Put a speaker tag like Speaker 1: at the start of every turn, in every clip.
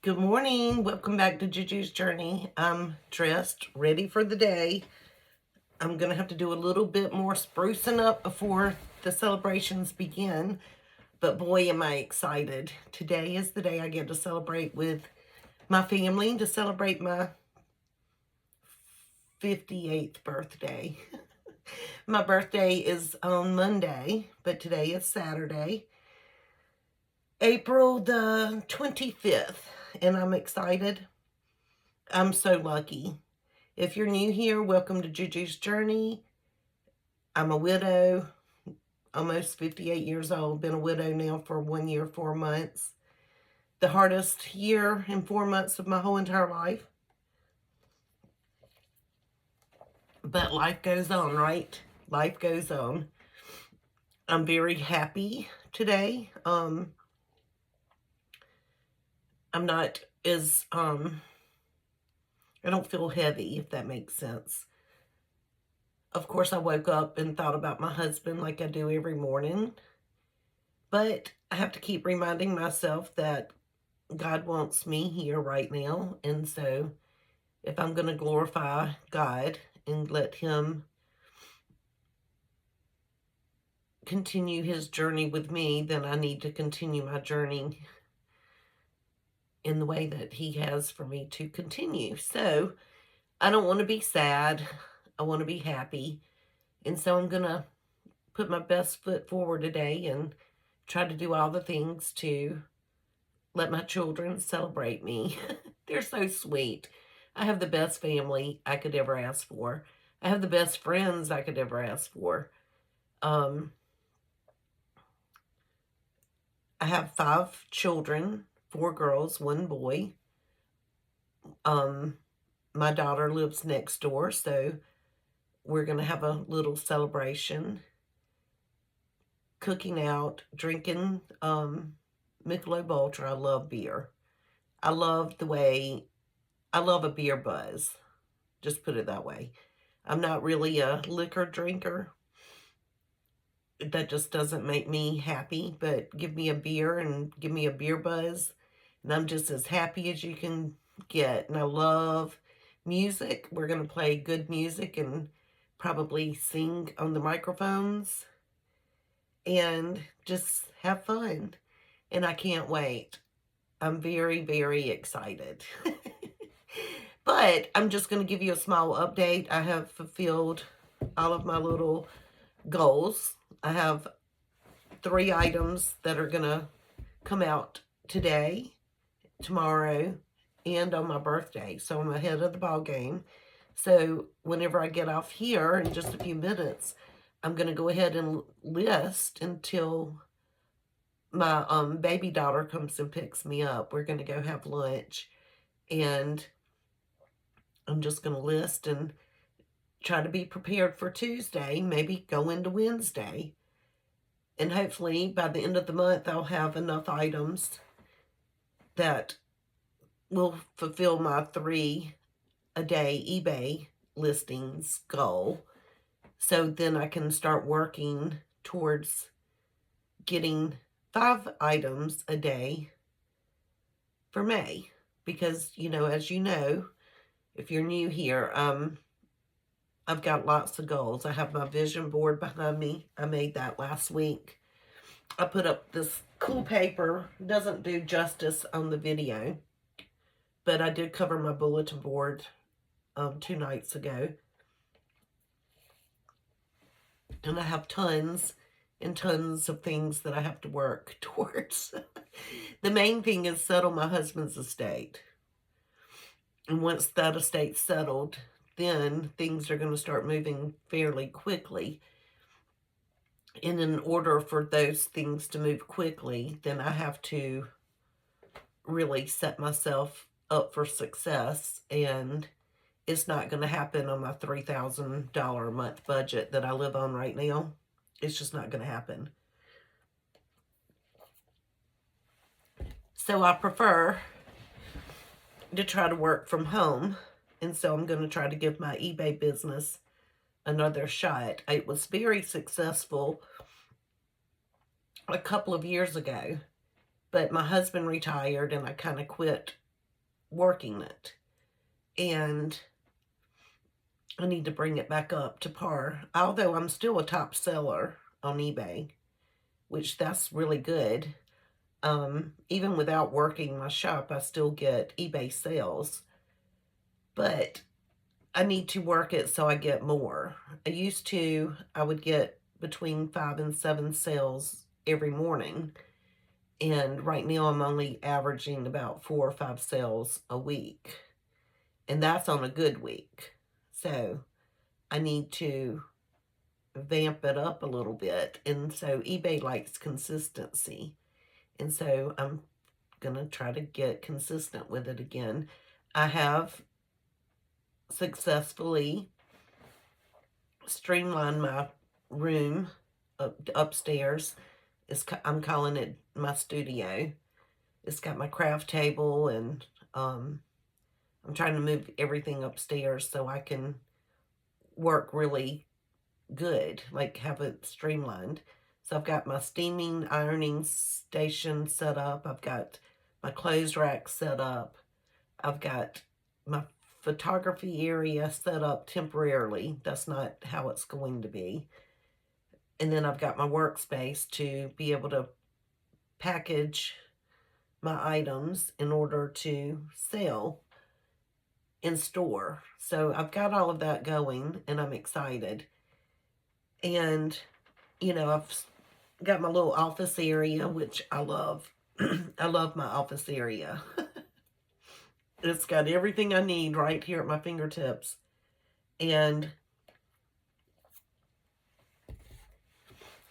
Speaker 1: Good morning. Welcome back to JuJu's Journey. I'm dressed, ready for the day. I'm going to have to do a little bit more sprucing up before the celebrations begin. But boy, am I excited. Today is the day I get to celebrate with my family, to celebrate my 58th birthday. My birthday is on Monday, but today is Saturday, April the 25th, and I'm excited. I'm so lucky. If you're new here, welcome to JuJu's Journey. I'm a widow, almost 58 years old. Been a widow now for 1 year, 4 months. The hardest year and 4 months of my whole entire life. But life goes on, right? Life goes on. I'm very happy today. I'm not as, I don't feel heavy, if that makes sense. Of course, I woke up and thought about my husband like I do every morning. But I have to keep reminding myself that God wants me here right now. And so if I'm going to glorify God and let Him continue His journey with me, then I need to continue my journey in the way that He has for me to continue. So I don't want to be sad. I want to be happy. And so I'm going to put my best foot forward today and try to do all the things to let my children celebrate me. They're so sweet. I have the best family I could ever ask for. I have the best friends I could ever ask for. I have 5 children, 4 girls, 1 boy. My daughter lives next door, so we're going to have a little celebration. Cooking out, drinking Michelob Ultra. I love beer. I love a beer buzz. Just put it that way. I'm not really a liquor drinker. That just doesn't make me happy, but give me a beer and give me a beer buzz, and I'm just as happy as you can get. And I love music. We're going to play good music and probably sing on the microphones and just have fun. And I can't wait. I'm very, very excited. But I'm just going to give you a small update. I have fulfilled all of my little goals. I have 3 items that are going to come out today, tomorrow, and on my birthday. So I'm ahead of the ball game. So whenever I get off here in just a few minutes, I'm going to go ahead and list until my baby daughter comes and picks me up. We're going to go have lunch, and I'm just going to list and try to be prepared for Tuesday, maybe go into Wednesday. And hopefully by the end of the month, I'll have enough items that will fulfill my 3 a day eBay listings goal. So then I can start working towards getting 5 items a day for May. Because, as you know, if you're new here, I've got lots of goals. I have my vision board behind me. I made that last week. I put up this cool paper. Doesn't do justice on the video, but I did cover my bulletin board 2 nights ago. And I have tons and tons of things that I have to work towards. The main thing is settle my husband's estate. And once that estate's settled, then things are going to start moving fairly quickly. And in order for those things to move quickly, then I have to really set myself up for success. And it's not going to happen on my $3,000 a month budget that I live on right now. It's just not going to happen. So I prefer to try to work from home. And so I'm going to try to give my eBay business another shot. It was very successful a couple of years ago, but my husband retired and I kind of quit working it. And I need to bring it back up to par. Although I'm still a top seller on eBay, which that's really good. Even without working my shop, I still get eBay sales. But I need to work it so I get more. I would get between 5 and 7 sales every morning. And right now I'm only averaging about 4 or 5 sales a week. And that's on a good week. So I need to vamp it up a little bit. And so eBay likes consistency. And so I'm going to try to get consistent with it again. I have successfully streamlined my room upstairs. I'm calling it my studio. It's got my craft table, and I'm trying to move everything upstairs so I can work really good, like have it streamlined. So I've got my steaming ironing station set up. I've got my clothes rack set up. I've got my photography area set up temporarily. That's not how it's going to be. And then I've got my workspace to be able to package my items in order to sell in store. So I've got all of that going, and I'm excited. And, I've got my little office area, which I love. I love my office area. It's got everything I need right here at my fingertips. And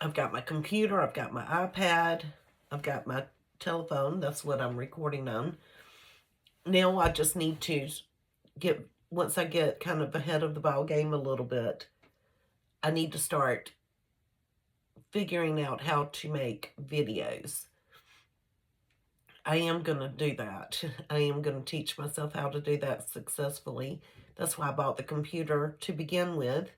Speaker 1: I've got my computer, I've got my iPad, I've got my telephone. That's what I'm recording on. Now I just need to once I get kind of ahead of the ball game a little bit, I need to start figuring out how to make videos. I am going to do that. I am going to teach myself how to do that successfully. That's why I bought the computer to begin with.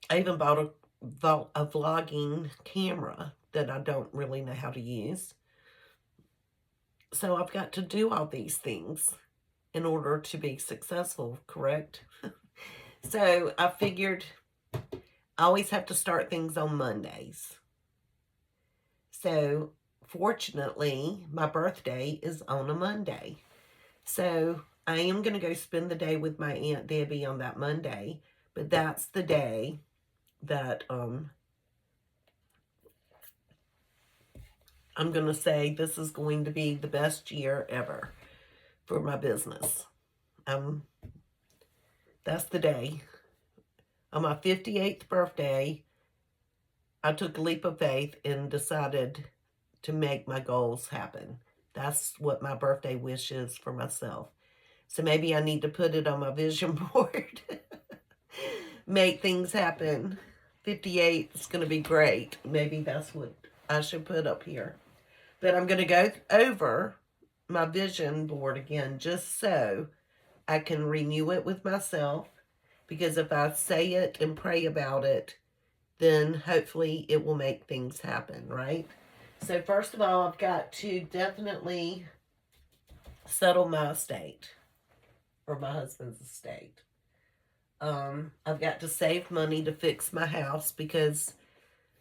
Speaker 1: I even bought a vlogging camera that I don't really know how to use. So I've got to do all these things in order to be successful, correct? So I figured I always have to start things on Mondays. So fortunately, my birthday is on a Monday. So I am going to go spend the day with my Aunt Debbie on that Monday. But that's the day that I'm going to say this is going to be the best year ever for my business. That's the day. On my 58th birthday, I took a leap of faith and decided to make my goals happen. That's what my birthday wish is for myself. So maybe I need to put it on my vision board. Make things happen. 58 is going to be great. Maybe that's what I should put up here. But I'm going to go over my vision board again just so I can renew it with myself. Because if I say it and pray about it, then hopefully it will make things happen, right? So first of all, I've got to definitely settle my estate, or my husband's estate. I've got to save money to fix my house because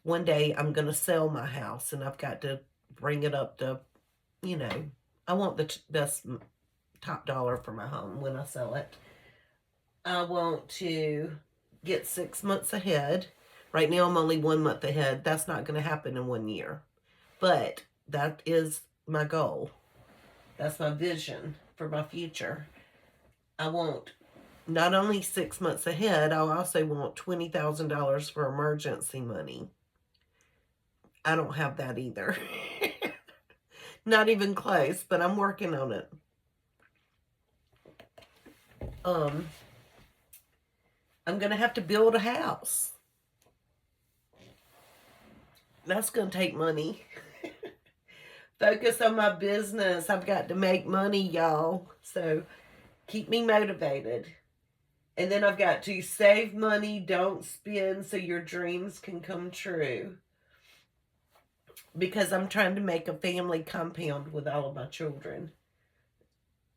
Speaker 1: one day I'm going to sell my house and I've got to bring it up to, I want the best top dollar for my home when I sell it. I want to get 6 months ahead. Right now I'm only 1 month ahead. That's not going to happen in 1 year. But that is my goal. That's my vision for my future. I want not only 6 months ahead, I also want $20,000 for emergency money. I don't have that either. Not even close, but I'm working on it. I'm going to have to build a house. That's going to take money. Focus on my business. I've got to make money, y'all. So keep me motivated. And then I've got to save money, don't spend, so your dreams can come true. Because I'm trying to make a family compound with all of my children.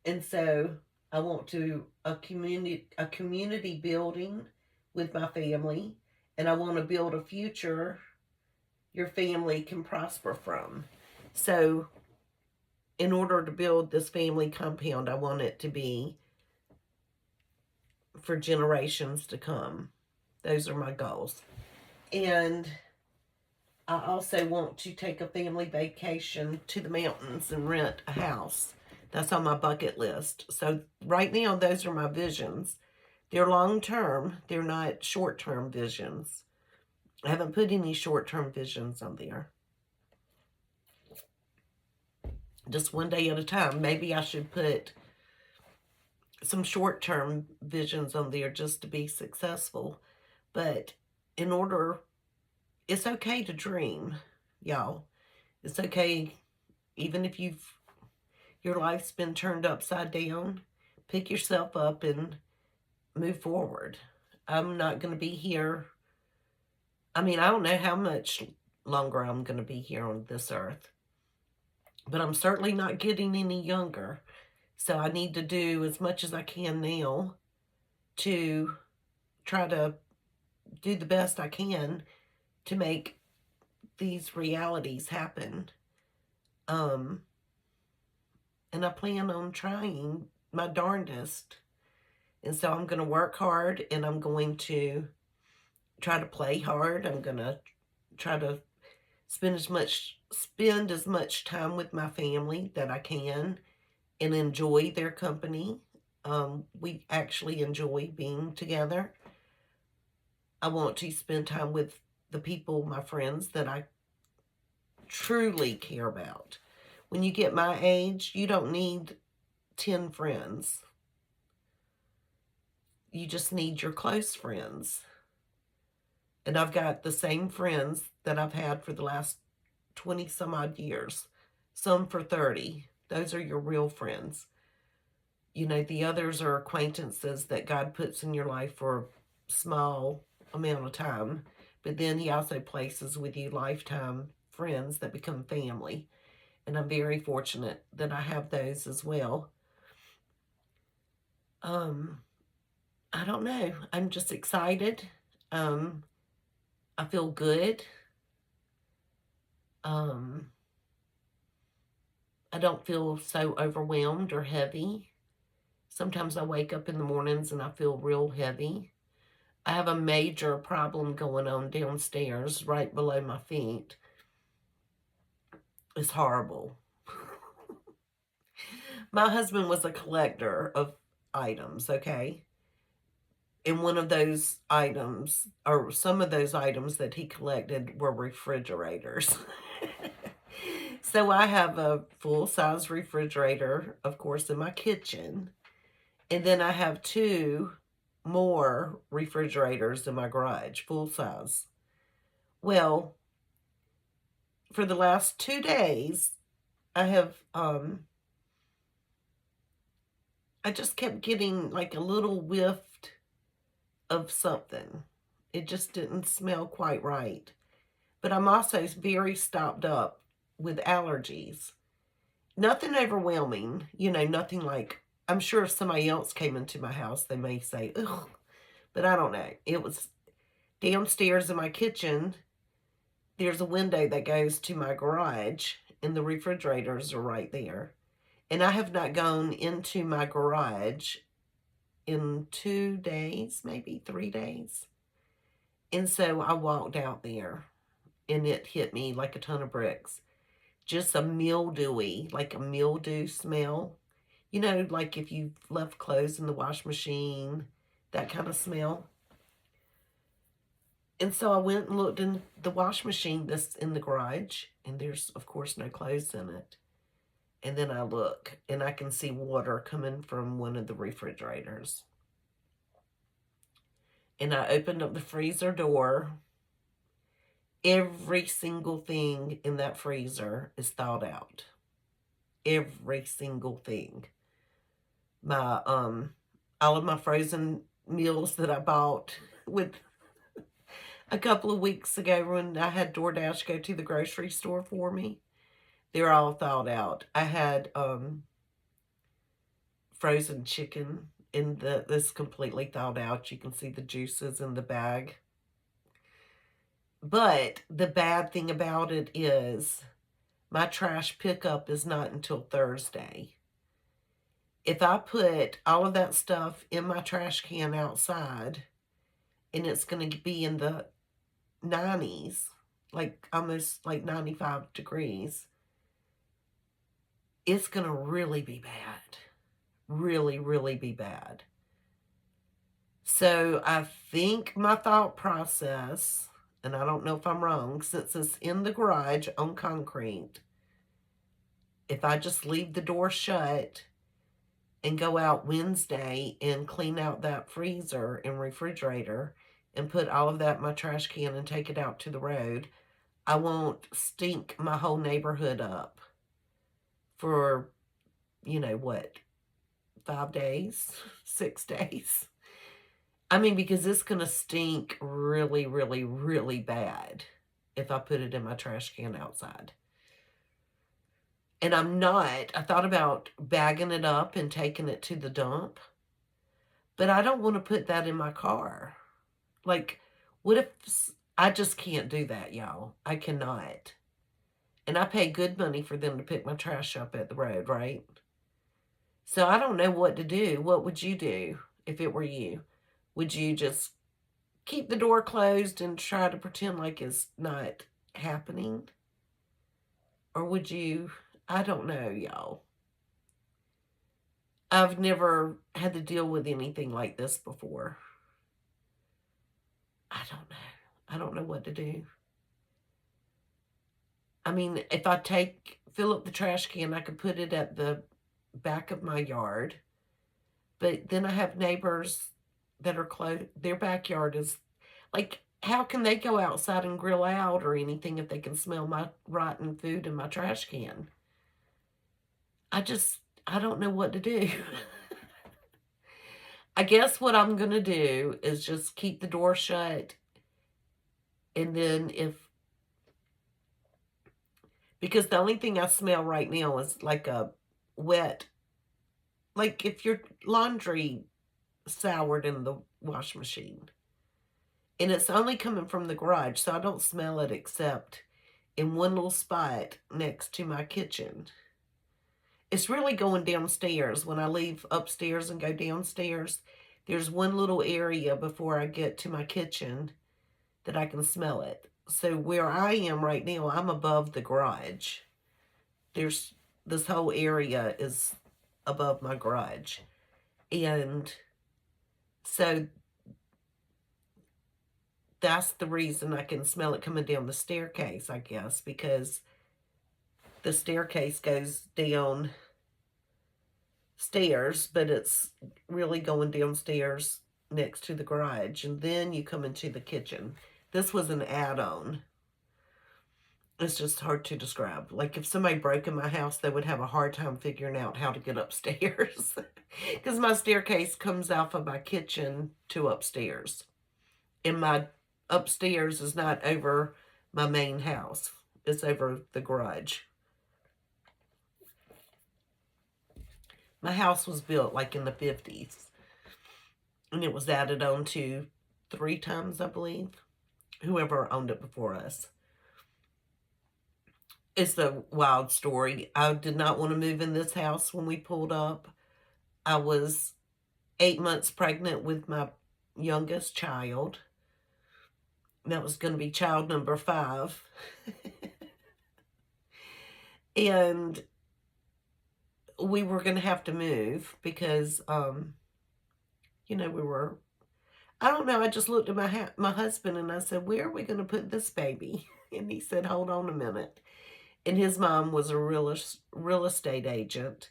Speaker 1: And so I want to a community building with my family, and I want to build a future your family can prosper from. So in order to build this family compound, I want it to be for generations to come. Those are my goals. And I also want to take a family vacation to the mountains and rent a house. That's on my bucket list. So right now, those are my visions. They're long term, they're not short term visions. I haven't put any short term visions on there. Just one day at a time. Maybe I should put some short term visions on there just to be successful. But in order, it's okay to dream, y'all. It's okay, even if your life's been turned upside down, pick yourself up and move forward. I'm not going to be here. I mean, I don't know how much longer I'm going to be here on this earth, but I'm certainly not getting any younger. So I need to do as much as I can now to try to do the best I can to make these realities happen. Um, and I plan on trying my darndest. And so I'm going to work hard, and I'm going to try to play hard. I'm going to try to spend as much time with my family that I can and enjoy their company. We actually enjoy being together. I want to spend time with the people, my friends, that I truly care about. When you get my age, you don't need 10 friends. You just need your close friends. And I've got the same friends that I've had for the last 20 some odd years, some for 30. Those are your real friends. You know, the others are acquaintances that God puts in your life for a small amount of time, but then He also places with you lifetime friends that become family. And I'm very fortunate that I have those as well. I don't know. I'm just excited. I feel good. Um, I don't feel so overwhelmed or heavy. Sometimes I wake up in the mornings and I feel real heavy. I have a major problem going on downstairs right below my feet. It's horrible. My husband was a collector of items, okay? And one of those items, or some of those items that he collected, were refrigerators. So I have a full-size refrigerator, of course, in my kitchen. And then I have two more refrigerators in my garage, full-size. Well, for the last 2 days, I have, I just kept getting like a little whiff of something. It just didn't smell quite right. But I'm also very stopped up with allergies. Nothing overwhelming, nothing like, I'm sure if somebody else came into my house, they may say, ugh, but I don't know. It was downstairs in my kitchen. There's a window that goes to my garage, and the refrigerators are right there. And I have not gone into my garage in 2 days, maybe 3 days. And so I walked out there, and it hit me like a ton of bricks. Just a mildewy, like a mildew smell. Like if you left clothes in the wash machine, that kind of smell. And so I went and looked in the wash machine that's in the garage, and there's, of course, no clothes in it. And then I look, and I can see water coming from one of the refrigerators. And I opened up the freezer door. Every single thing in that freezer is thawed out. Every single thing. My all of my frozen meals that I bought with a couple of weeks ago when I had DoorDash go to the grocery store for me, they're all thawed out. I had frozen chicken in this completely thawed out. You can see the juices in the bag. But the bad thing about it is my trash pickup is not until Thursday. If I put all of that stuff in my trash can outside, and it's going to be in the 90s, like almost like 95 degrees, it's going to really be bad. Really, really be bad. So I think my thought process, and I don't know if I'm wrong, since it's in the garage on concrete, if I just leave the door shut and go out Wednesday and clean out that freezer and refrigerator and put all of that in my trash can and take it out to the road, I won't stink my whole neighborhood up for, what, 5 days, 6 days. I mean, because it's going to stink really, really, really bad if I put it in my trash can outside. And I thought about bagging it up and taking it to the dump, but I don't want to put that in my car. Like, what if, I just can't do that, y'all. I cannot. And I pay good money for them to pick my trash up at the road, right? So I don't know what to do. What would you do if it were you? Would you just keep the door closed and try to pretend like it's not happening? Or would you, I don't know, y'all. I've never had to deal with anything like this before. I don't know. I don't know what to do. I mean, if I fill up the trash can, I could put it at the back of my yard. But then I have neighbors that are close, their backyard is like, how can they go outside and grill out or anything if they can smell my rotten food in my trash can? I don't know what to do. I guess what I'm going to do is just keep the door shut. And then because the only thing I smell right now is like a wet, like if your laundry soured in the wash machine. And it's only coming from the garage, so I don't smell it except in one little spot next to my kitchen. It's really going downstairs. When I leave upstairs and go downstairs, there's one little area before I get to my kitchen that I can smell it. So where I am right now, I'm above the garage. This whole area is above my garage. And so that's the reason I can smell it coming down the staircase, I guess, because the staircase goes down stairs, but it's really going downstairs next to the garage. And then you come into the kitchen. This was an add-on. It's just hard to describe. Like if somebody broke in my house, they would have a hard time figuring out how to get upstairs. Because my staircase comes off of my kitchen to upstairs. And my upstairs is not over my main house. It's over the garage. My house was built like in the 50s. And it was added on to 3 times, I believe. Whoever owned it before us. It's a wild story. I did not want to move in this house when we pulled up. I was 8 months pregnant with my youngest child. That was going to be child number 5. And we were going to have to move because, we were, I don't know, I just looked at my husband and I said, where are we going to put this baby? And he said, hold on a minute. And his mom was a real estate agent.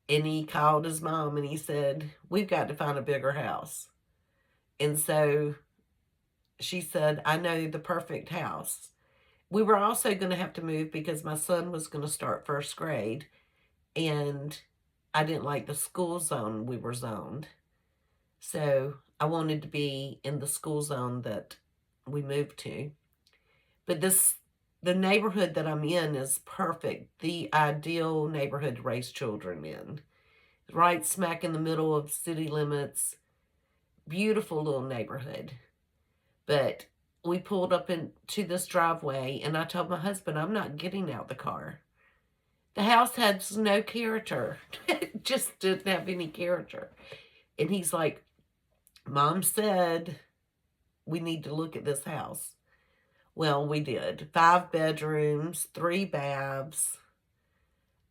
Speaker 1: And he called his mom and he said, we've got to find a bigger house. And so she said, I know the perfect house. We were also going to have to move because my son was going to start first grade. And I didn't like the school zone we were zoned. So I wanted to be in the school zone that we moved to. But the neighborhood that I'm in is perfect. The ideal neighborhood to raise children in. right smack in the middle of city limits. Beautiful little neighborhood. But we pulled up into this driveway, and I told my husband, I'm not getting out the car. The house has no character. It just didn't have any character. And he's like, Mom said we need to look at this house. Well, we did. 5 bedrooms, 3 baths,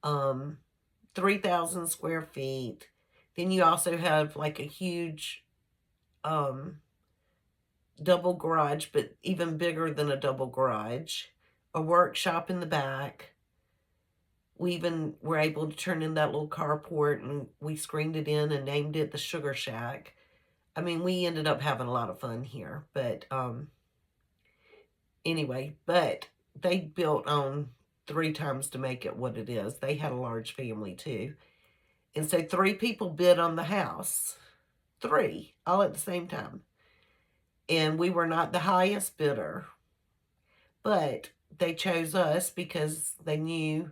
Speaker 1: 3,000 square feet. Then you also have like a huge double garage, but even bigger than a double garage. A workshop in the back. We even were able to turn in that little carport, and we screened it in and named it the Sugar Shack. I mean, we ended up having a lot of fun here, but anyway, but they built on 3 times to make it what it is. They had a large family too. And so 3 people bid on the house. 3, all at the same time. And we were not the highest bidder, but they chose us because they knew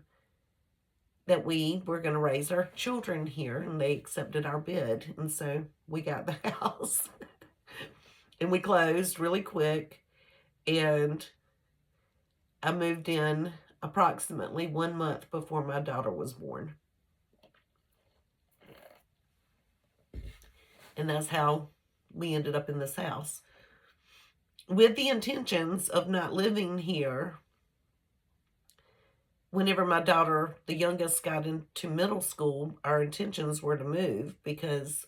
Speaker 1: that we were going to raise our children here, and they accepted our bid. And so we got the house. And we closed really quick, and I moved in approximately 1 month before my daughter was born. And that's how we ended up in this house. With the intentions of not living here. Whenever my daughter, the youngest, got into middle school, our intentions were to move because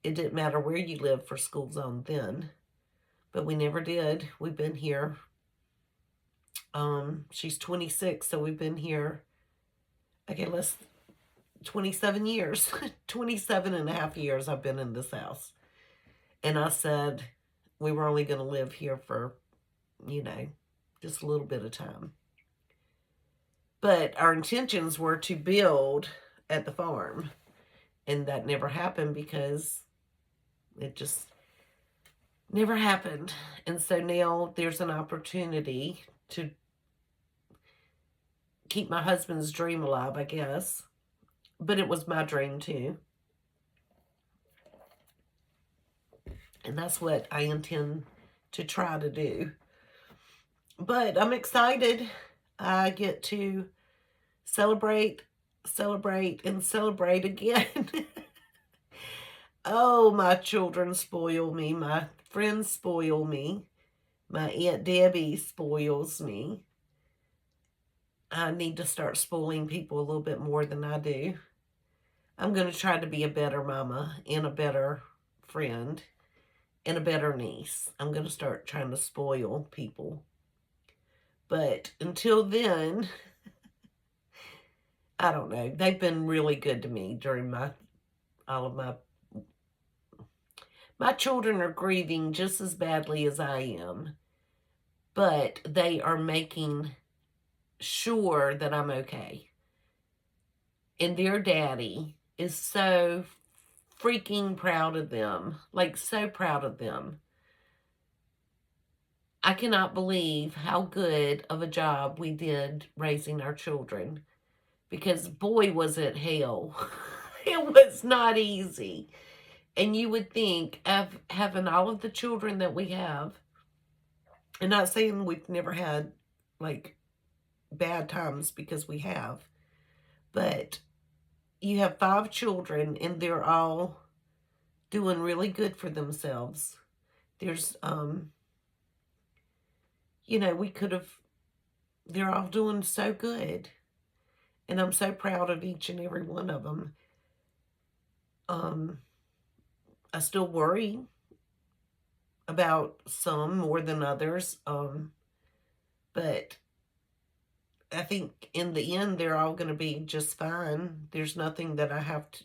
Speaker 1: it didn't matter where you lived for school zone then. But we never did. We've been here. She's 26, so we've been here, 27 years. 27 and a half years I've been in this house. And I said we were only going to live here for, just a little bit of time. But our intentions were to build at the farm. And that never happened because it just never happened. And so now there's an opportunity to keep my husband's dream alive, I guess. But it was my dream too. And that's what I intend to try to do. But I'm excited. I get to celebrate, and celebrate again. Oh, my children spoil me. My friends spoil me. My Aunt Debbie spoils me. I need to start spoiling people a little bit more than I do. I'm going to try to be a better mama and a better friend and a better niece. I'm going to start trying to spoil people. But until then, I don't know. They've been really good to me during all of my children are grieving just as badly as I am. But they are making sure that I'm okay. And their daddy is so freaking proud of them. Like, so proud of them. I cannot believe how good of a job we did raising our children. Because boy, was it hell. It was not easy. And you would think of having all of the children that we have, and not saying we've never had like bad times, because we have, but you have 5 children and they're all doing really good for themselves. There's, they're all doing so good. And I'm so proud of each and every one of them. I still worry about some more than others. But I think in the end, they're all going to be just fine. There's nothing that I have to,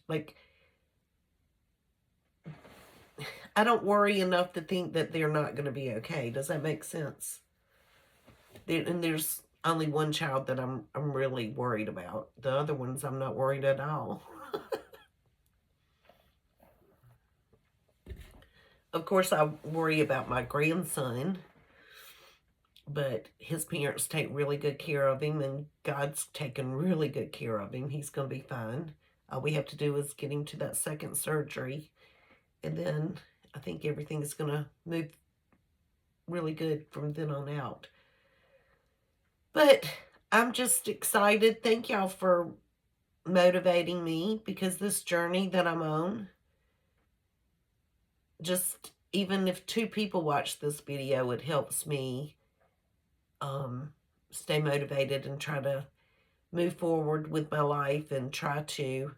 Speaker 1: I don't worry enough to think that they're not going to be okay. Does that make sense? And there's only one child that I'm really worried about. The other ones I'm not worried at all. Of course, I worry about my grandson, but his parents take really good care of him, and God's taken really good care of him. He's going to be fine. All we have to do is get him to that second surgery, and then I think everything's going to move really good from then on out. But I'm just excited. Thank y'all for motivating me, because this journey that I'm on, just even if 2 people watch this video, it helps me stay motivated and try to move forward with my life and try to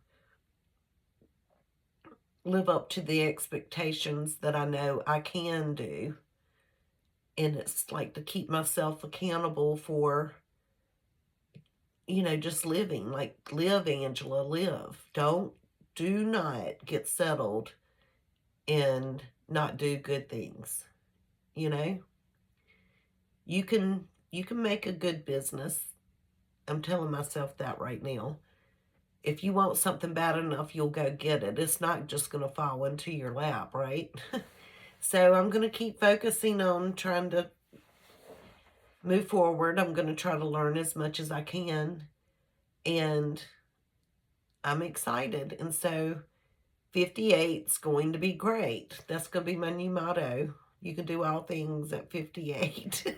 Speaker 1: live up to the expectations that I know I can do. And it's like to keep myself accountable for, just living. Like, live, Angela, live. Do not get settled and not do good things. You can make a good business. I'm telling myself that right now. If you want something bad enough, you'll go get it. It's not just going to fall into your lap, right? So I'm going to keep focusing on trying to move forward. I'm going to try to learn as much as I can. And I'm excited. And so 58's going to be great. That's going to be my new motto. You can do all things at 58.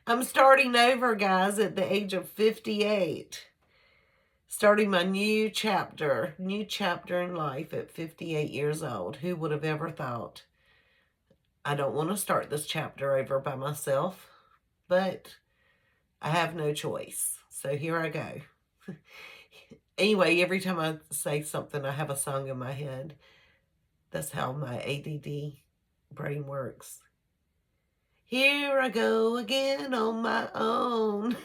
Speaker 1: I'm starting over, guys, at the age of 58. Starting my new chapter in life at 58 years old. Who would have ever thought? I don't want to start this chapter over by myself, but I have no choice. So here I go. Anyway, every time I say something, I have a song in my head. That's how my ADD brain works. Here I go again on my own.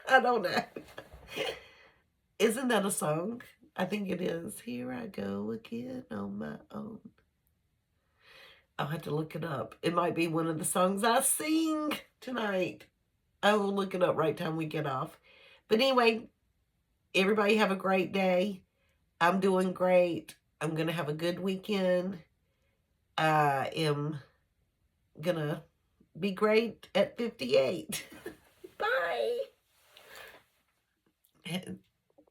Speaker 1: I don't know. Isn't that a song? I think it is. Here I go again on my own. I'll have to look it up. It might be one of the songs I sing tonight. I will look it up right time we get off. But anyway, everybody have a great day. I'm doing great. I'm going to have a good weekend. I am going to be great at 58. Bye.